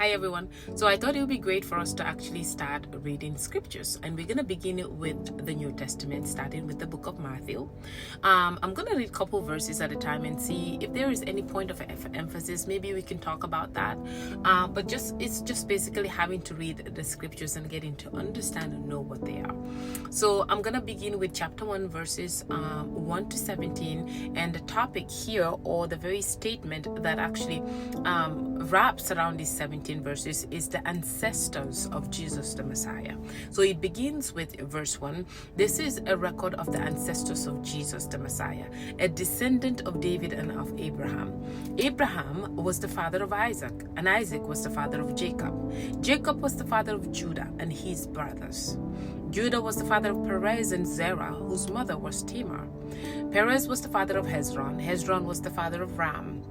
Hi everyone. So I thought it would be great for us to actually start reading scriptures, and we're going to begin with the New Testament, starting with the book of Matthew. I'm going to read a couple verses at a time and see if there is any point of emphasis. Maybe we can talk about that. But it's just basically having to read the scriptures and getting to understand and know what they are. So I'm going to begin with chapter 1, verses 1 to 17, and the topic here, or the very statement that actually wraps around these 17 verses, is the ancestors of Jesus the Messiah. So it begins with verse 1. This is a record of the ancestors of Jesus the Messiah, a descendant of David and of Abraham. Abraham was the father of Isaac, and Isaac was the father of Jacob. Jacob was the father of Judah and his brothers. Judah was the father of Perez and Zerah, whose mother was Tamar. Perez was the father of Hezron. Hezron was the father of Ram.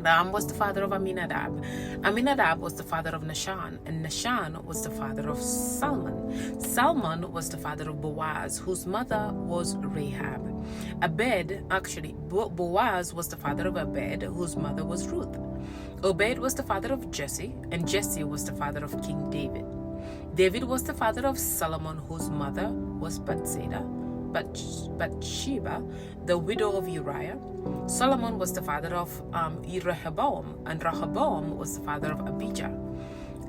Ram was the father of Aminadab. Aminadab was the father of Nahshon, and Nahshon was the father of Salmon. Salmon was the father of Boaz, whose mother was Rahab. Boaz was the father of Abed, whose mother was Ruth. Obed was the father of Jesse, and Jesse was the father of King David. David was the father of Solomon, whose mother was Bathsheba, the widow of Uriah. Solomon was the father of Rehoboam, and Rehoboam was the father of Abijah.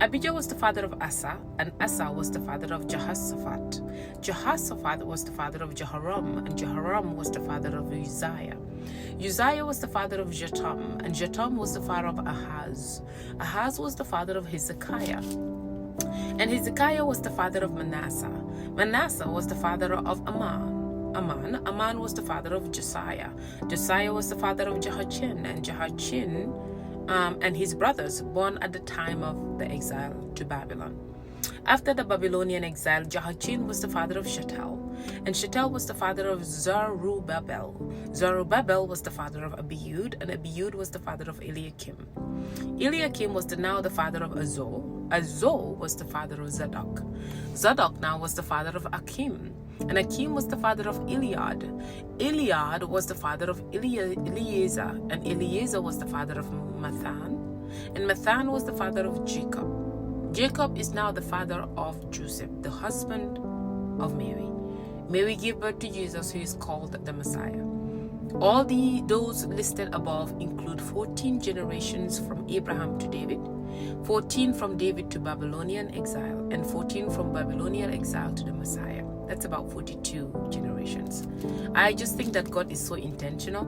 Abijah was the father of Asa, and Asa was the father of Jehoshaphat. Jehoshaphat was the father of Jehoram, and Jehoram was the father of Uzziah. Uzziah was the father of Jotham, and Jotham was the father of Ahaz. Ahaz was the father of Hezekiah, and Hezekiah was the father of Manasseh. Manasseh was the father of Amon was the father of Josiah. Josiah was the father of Jehoiachin, and Jehoiachin and his brothers, born at the time of the exile to Babylon. After the Babylonian exile, Jehoiachin was the father of Shealtiel, and Shealtiel was the father of Zerubbabel. Zerubbabel was the father of Abiud, and Abiud was the father of Eliakim. Eliakim was now the father of Azor. Azor was the father of Zadok. Zadok now was the father of Akim, and Akim was the father of Eliad. Eliad was the father of Eleazar, and Eleazar was the father of Mathan, and Mathan was the father of Jacob. Jacob is now the father of Joseph, the husband of Mary. Mary gave birth to Jesus, who is called the Messiah. All those listed above include 14 generations from Abraham to David, 14 from David to Babylonian exile, and 14 from Babylonian exile to the Messiah. That's about 42 generations. I just think that God is so intentional,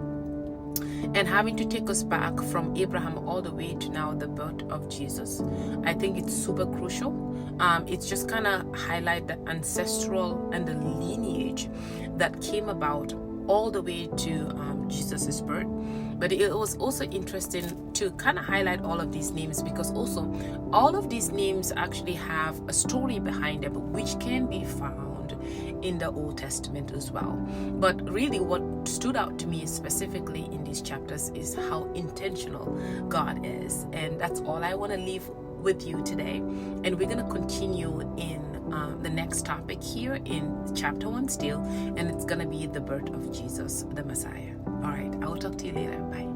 and having to take us back from Abraham all the way to now the birth of Jesus, I think it's super crucial. It's just kind of highlight the ancestral and the lineage that came about all the way to Jesus' birth. But it was also interesting to kind of highlight all of these names, because also all of these names actually have a story behind them, which can be found in the Old Testament as well. But really what stood out to me specifically in these chapters is how intentional God is. And that's all I want to leave with you today. And we're going to continue in the next topic here in chapter 1 still, and it's going to be the birth of Jesus the Messiah. All right, I will talk to you later. Bye.